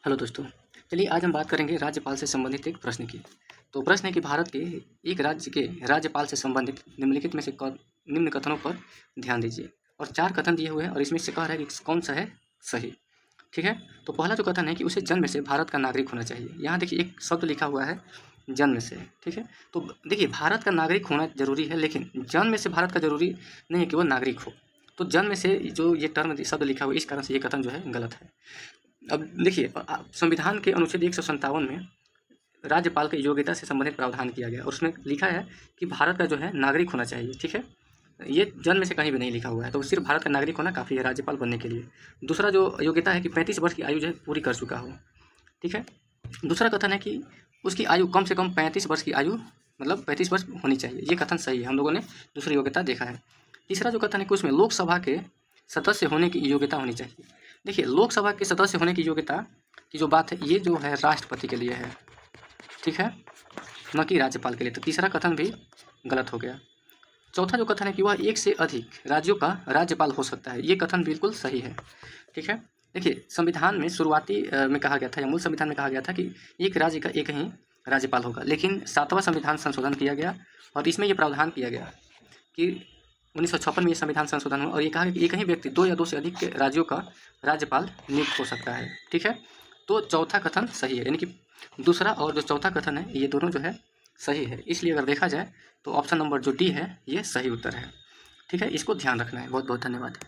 Hello दोस्तों, चलिए आज हम बात करेंगे राज्यपाल से संबंधित एक प्रश्न की। तो प्रश्न है कि भारत के एक राज्य के राज्यपाल से संबंधित निम्नलिखित में से निम्न कथनों पर ध्यान दीजिए। और 4 कथन दिए हुए हैं और इसमें से कह रहा है कि कौन सा है सही। ठीक है, तो पहला जो कथन है कि उसे जन्म से भारत का नागरिक होना चाहिए। यहाँ देखिए एक शब्द लिखा हुआ है जन्म से। ठीक है, तो देखिए भारत का नागरिक होना जरूरी है, लेकिन जन्म से भारत का जरूरी नहीं है कि वो नागरिक हो। तो जन्म से जो ये टर्म शब्द लिखा हुआ है, इस कारण से ये कथन जो है गलत है। अब देखिए संविधान के अनुच्छेद 157 में राज्यपाल की योग्यता से संबंधित प्रावधान किया गया और उसमें लिखा है कि भारत का जो है नागरिक होना चाहिए। ठीक है, ये जन्म से कहीं भी नहीं लिखा हुआ है, तो सिर्फ भारत का नागरिक होना काफ़ी है राज्यपाल बनने के लिए। दूसरा जो योग्यता है कि 35 वर्ष की आयु जो है पूरी कर चुका हो। ठीक है, दूसरा कथन है कि उसकी आयु कम से कम 35 वर्ष की आयु मतलब 35 वर्ष होनी चाहिए। ये कथन सही है, हम लोगों ने दूसरी योग्यता देखा है। तीसरा जो कथन है कि उसमें लोकसभा के सदस्य होने की योग्यता होनी चाहिए। देखिए लोकसभा के सदस्य होने की योग्यता की जो बात है ये जो है राष्ट्रपति के लिए है, ठीक है, न कि राज्यपाल के लिए। तो तीसरा कथन भी गलत हो गया। चौथा जो कथन है कि वह एक से अधिक राज्यों का राज्यपाल हो सकता है, ये कथन बिल्कुल सही है। ठीक है, देखिए संविधान में शुरुआती में कहा गया था या मूल संविधान में कहा गया था कि एक राज्य का एक ही राज्यपाल होगा, लेकिन 7वां संविधान संशोधन किया गया और इसमें यह प्रावधान किया गया कि 1956 में ये संविधान संशोधन हुआ और ये कहा कि एक ही व्यक्ति 2 या 2 से अधिक के राज्यों का राज्यपाल नियुक्त हो सकता है। ठीक है, तो चौथा कथन सही है, यानी कि दूसरा और जो चौथा कथन है ये दोनों जो है सही है। इसलिए अगर देखा जाए तो ऑप्शन नंबर जो डी है ये सही उत्तर है। ठीक है, इसको ध्यान रखना है। बहुत बहुत धन्यवाद।